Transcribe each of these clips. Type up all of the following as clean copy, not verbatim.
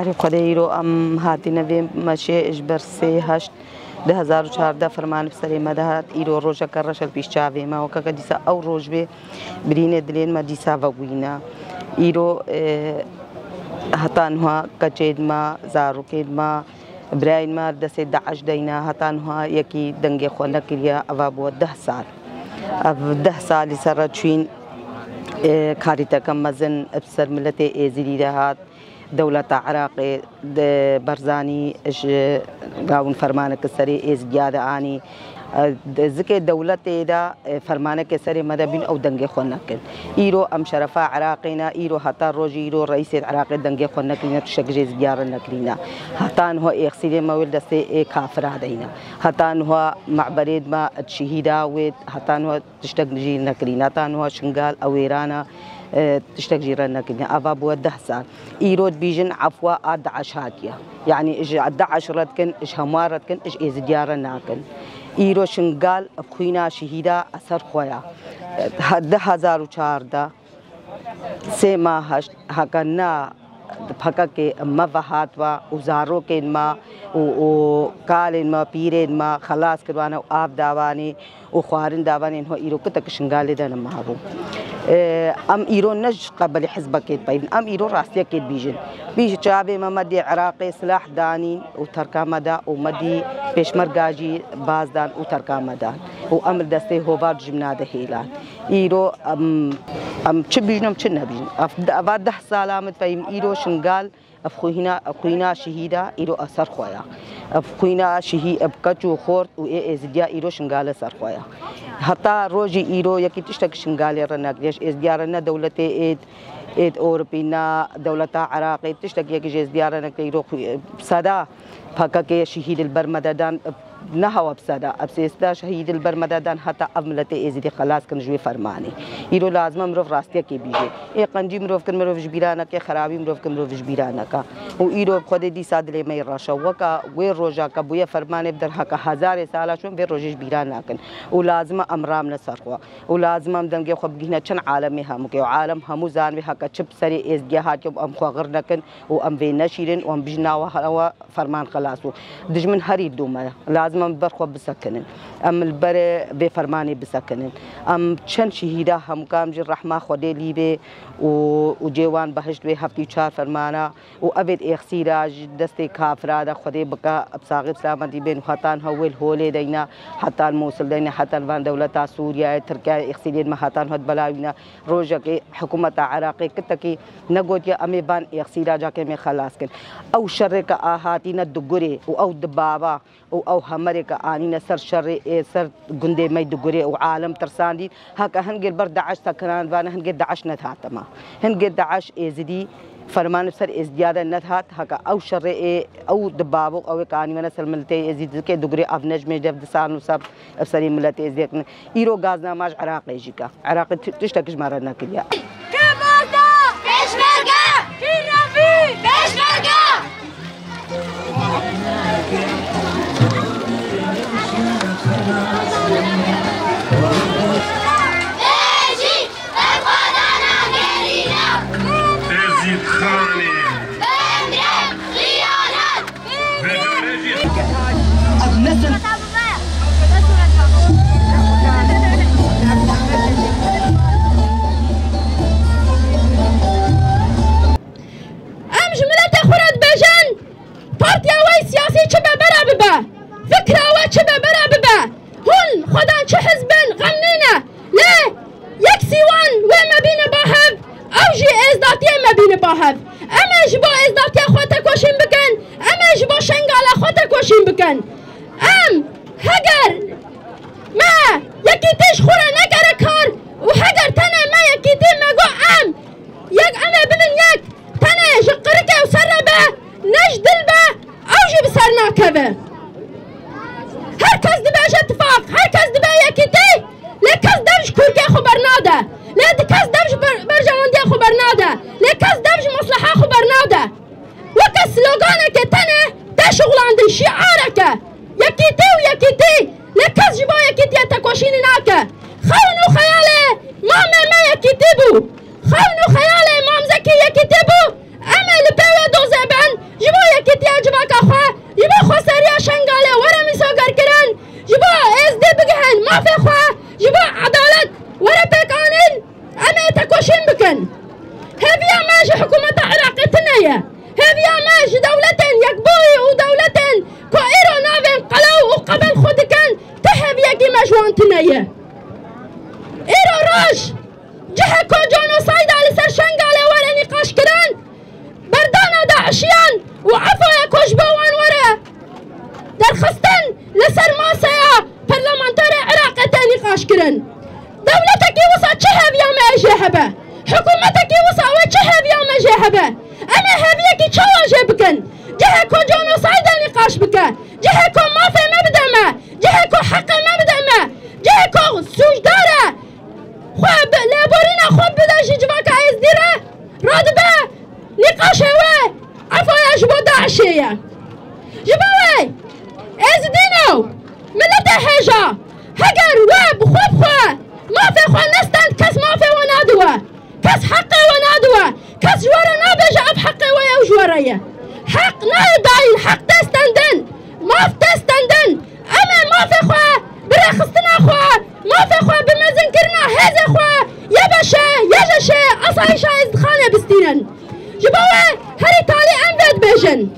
باری خود ایرو ام هاتی نویم مشه اجبر 2014 فرمان بسری مدهات ایرو روزا کرشل پیش چاوی ما وکا دیسا او روز به برین دلین ما دیسا وگوینا ایرو هتانها کچید ما زاروکید ما براین ما دست داعش دینا هتانها یکی دنگ خونه کریا اوابو 10 سال اف 10 سال سر چین کاری تکم مزن ابسر ملت ازیری دهات دولة عراق برزاني قاون فرمانك السري إز جادة آني ذكي دولة دا فرمانك السري ماذا بين أو دنجي خناكن إيرو أم شرفا عراقنا إيرو حتى روجي إيرو رئيس العراق دنجي خناكنا تشجع زيارة نكرينا حتى هو إخسير ما ولد كافر هذينا حتى هو معبريد ما الشهيدة ويد حتى هو تشتغل نكرينا حتى هو شنغال أو إيرانا تشتغل جيراننا كنا أبا بو 10 سال إيرود بيجن عفوا 11 هاتيا يعني إيش 11 ردكن إيش همار ردكن إيش إزديارنا كن إيرو شنغال أبخينا شهيدا أثر خويا 2014 سما هكنا فكا के मवाहात वा उजारों के इनमा काल इनमा पीरे इनमा खलास करवाना आप दावानी وخوارن داوان إنه إيرو كتك شنغالي ده نمهابو أم إيرو نج قبل حزب كيد باين أم إيرو راسيا كيد بيجن بيج شعبي ما مدي عراقي سلاح دانين وتركا مدا ومدي بيشمرجاجي بازدان وتركا مدا وأمر دستي هوبار جمنا ده هيلان إيرو أم تبيجنم تشنا بيجن أفاد 10 سلامت باين إيرو شنغال أفخوينا شهيدا إيرو أثر خويا أفخوينا شهيد أبكتشو خورت وإيه إزديا إيرو شنغال أثر خويا حتى روجي إيرو يكي تشتك شنغال رناك ليش إزديا رنا دولة إيد أوروبينا دولة عراقي تشتك يكي إزديا رناك إيرو سادا فكاكي شهيد البرمدادان نهوا بسادا أبسيستا شهيد البرمدادان حتى أملتي إزدي خلاص كن جوي فرماني إيرو لازم مروف راستيا كي بيجي إيه قنجي مروف كن مروف جبيرانا كي خرابي مروف كن مروف جبيرانا كا وإيرو خود دي سادلي مي راشا وكا وير روجا كبويا فرماني بدر حكا 1000 سالا شون بير روجي جبيرانا كن ولازم أمرام نسرقوا ولازم أمدنجي خب جهنا چن عالمي همكي وعالم همو زان بحكا چب سري إزدي هاتيو أم خواغرنا كن وأم بينشيرن وأم بجنا وهوا فرمان خلاصو دجمن هريد دوما لازم برخو بسكنن ام البر بفرماني بسكنن ام چن شهيدا هم كام جي رحمه خدي ليبه وجيوان بهشت به هفتي 4 فرمانا وابد اخسيراج دستي كافرادا خدي بقى ابصاغ سلامتي بين خطان هول هولي دينا حتى الموصل دينا حتى الفان دولة سوريا تركيا اخسيرين ما حتى هد بلاوينا روجك حكومه عراقي كتكي نغوت يا امي بان اخسيراجا كمي خلاص كن او شرك اهاتينا دغوري او دبابا او همرك آني سر شر سر جندي ما يدقري وعالم ترساندي هكا هنجر برد داعش سكران فانا هنجر داعش نتهاتما هنجر داعش إزدي فرمان بسر إزديادة نتهات هكا أو شر أو دبابو أو كاني من سر ملتي إزدي كي دقري أفنج مجد دسان وسب بسري ملتي إزدي إيرو غازنا ماج عراقي جيكا عراقي تشتكش مرنا كليا كبردا بشمرقة كرافي بشمرقة ما في خوا جبا عدالت ورا بيكانين أما تكوشين بكن هذه ماشي حكومة عراقتنا هذه ماشي دولتين يكبوي ودولتين كائرو نافين قلو وقبل خدكن تهب يكي مجوانتنا إيرو راش جهة كو جونوسايد على سر شنغالي ولا نقاش كران بردانا داعشيان وعفو يكوش بوان ورا درخستن لسر ماسيا برلمانتاري عراقتين نقاش كران دولتك يوصى تشهب يا ما جهبه حكومتك يوصى وتشهب يا ما جهبه أما هذيك تشوج بكن جهة كو جونوسايد نقاش بك جهة كو مافي مبدأ جهة كو حق مبدأ جهة كو سوجدارة خواب لابورينا خواب بلاش جواك عايز ديره رادبه نقاش هوا عفوا يا جبو داعشية جبوي ازدينو ملتا حاجة هجر واب خواب خوا ما في خوا نستند كس ما في ونادوه كس حقي ونادوه كس جوارا نابجا بحقي ويا وجواريا حق نايضاين حق تستندن ما في تستندن اما ما في خوا برخصتنا خوا ما في خوا بمزنكرنا هذا خوا يا باشا يا جشا اصايشا ازدخانه بستينن جبوه هري تالي انفد بيجن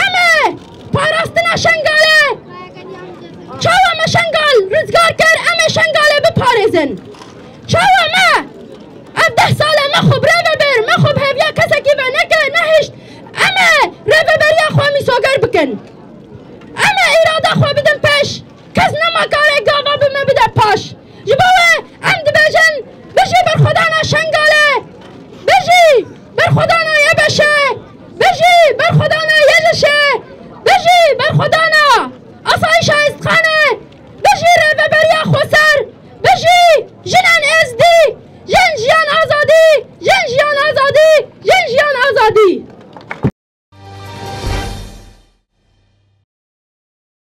اما باراستنا شنغاله چاوا ما شنغال رزگار کر اما شنغاله بپارزن چاوا ما 10 ساله ما خوب ريفبر ما خوب هفيا كسكي بنكه نهشت اما ريفبر يا خوا ميسوگر بكن اما اراده خوا بدن پیش